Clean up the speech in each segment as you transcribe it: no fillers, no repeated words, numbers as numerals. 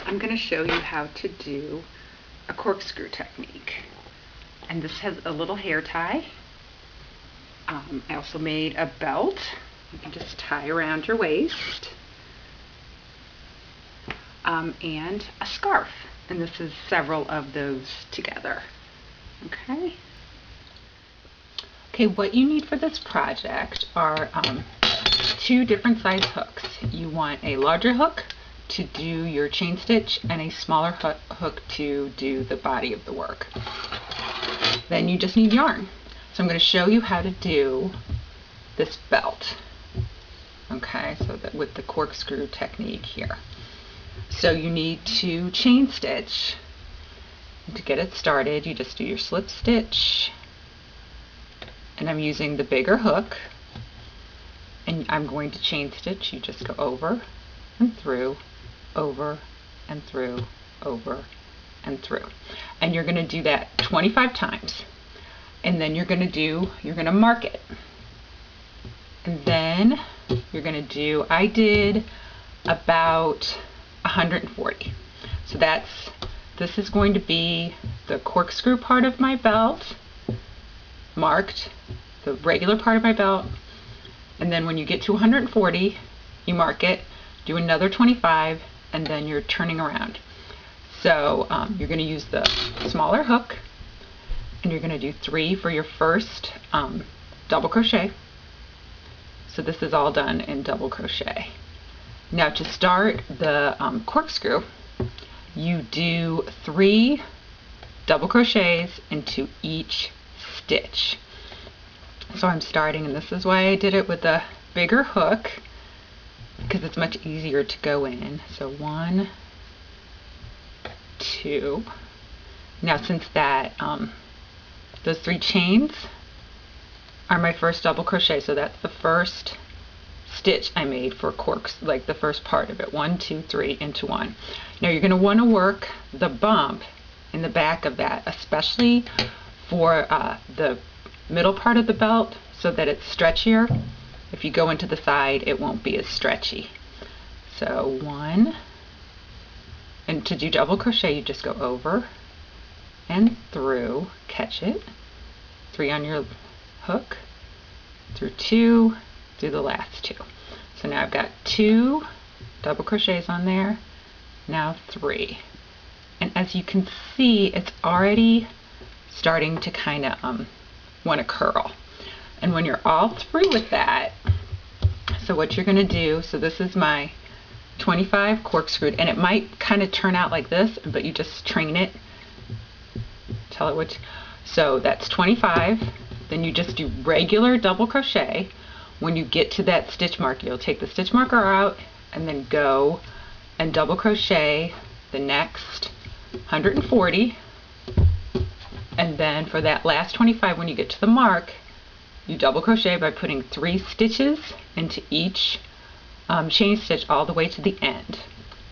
I'm going to show you how to do a corkscrew technique. And this has a little hair tie. I also made a belt. You can just tie around your waist. And a scarf. And this is several of those together. Okay. Okay, what you need for this project are 2 different size hooks. You want a larger hook to do your chain stitch and a smaller hook to do the body of the work. Then you just need yarn. So I'm going to show you how to do this belt. Okay, so that with the corkscrew technique here. So you need to chain stitch. To get it started, you just do your slip stitch, and I'm using the bigger hook, and I'm going to chain stitch. You just go over and through, over and through, over and through, and you're going to do that 25 times, and then you're going to mark it, and then you're going to do, I did about 140. So this is going to be the corkscrew part of my belt, marked, the regular part of my belt, and then when you get to 140, you mark it, do another 25, and then you're turning around. So you're going to use the smaller hook, and you're going to do 3 for your first double crochet. So this is all done in double crochet. Now to start the corkscrew, you do 3 double crochets into each stitch. So I'm starting, and this is why I did it with a bigger hook, because it's much easier to go in. So 1, 2. Now since that those 3 chains are my first double crochet, so that's the first stitch I made for like the first part of it. 1, 2, 3 into 1. Now you're going to want to work the bump in the back of that, especially for the middle part of the belt, so that it's stretchier. If you go into the side, it won't be as stretchy. So 1, and to do double crochet, you just go over and through, catch it, 3 on your hook, through 2, do the last 2. So now I've got 2 double crochets on there, now 3. And as you can see, it's already starting to kind of want to curl. And when you're all through with that, so what you're going to do, so this is my 25 corkscrewed, and it might kind of turn out like this, but you just train it, tell it which. So that's 25, then you just do regular double crochet. When you get to that stitch mark, you'll take the stitch marker out and then go and double crochet the next 140, and then for that last 25, when you get to the mark, you double crochet by putting 3 stitches into each chain stitch all the way to the end,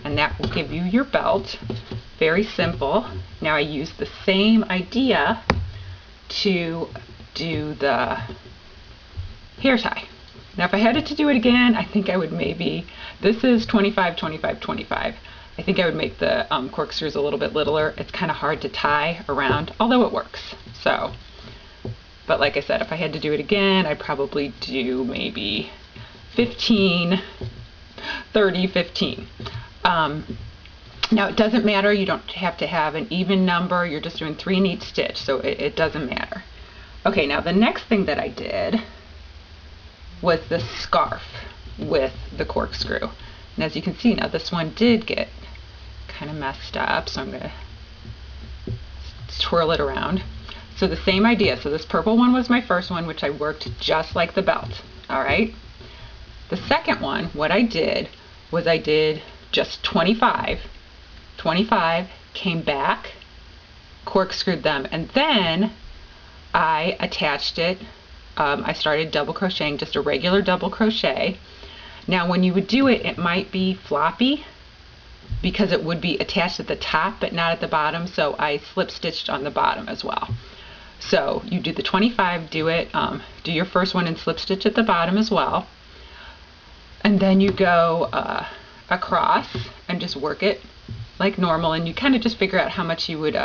and that will give you your belt. Very simple. Now I use the same idea to do the hair tie. Now if I had to do it again, I think I would maybe, this is 25, 25, 25. I think I would make the corkscrews a little bit littler. It's kind of hard to tie around, although it works. So, but like I said, if I had to do it again, I'd probably do maybe 15, 30, 15. Now it doesn't matter, you don't have to have an even number, you're just doing 3 in each stitch, so it doesn't matter. Okay, now the next thing that I did was the scarf with the corkscrew. And as you can see, now this one did get kind of messed up, so I'm going to twirl it around. So the same idea, so this purple one was my first one, which I worked just like the belt. Alright, the second one, what I did was I did just 25, came back, corkscrewed them, and then I attached it. I started double crocheting, just a regular double crochet. Now when you would do it, it might be floppy because it would be attached at the top but not at the bottom, so I slip stitched on the bottom as well. So you do the 25, do your first one and slip stitch at the bottom as well, and then you go across and just work it like normal, and you kind of just figure out how much you would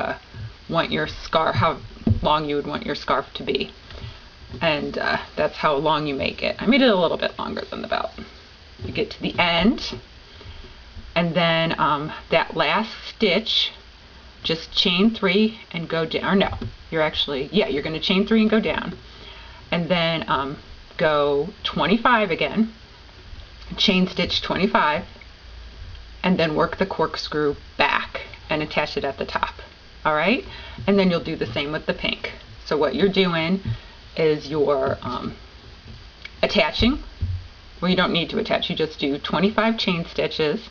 want your scarf, how long you would want your scarf to be, and that's how long you make it. I made it a little bit longer than the belt. You get to the end, and then that last stitch, just chain 3 and go down, or no, you're actually, yeah, you're going to chain 3 and go down, and then go 25 again, chain stitch 25, and then work the corkscrew back and attach it at the top. All right, and then you'll do the same with the pink. So what you're doing is you're attaching. Well, you don't need to attach, you just do 25 chain stitches,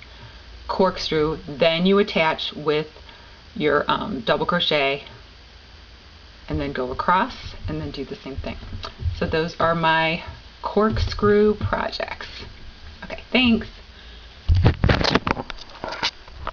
corkscrew, then you attach with your double crochet, and then go across and then do the same thing. So those are my corkscrew projects. Okay, thanks.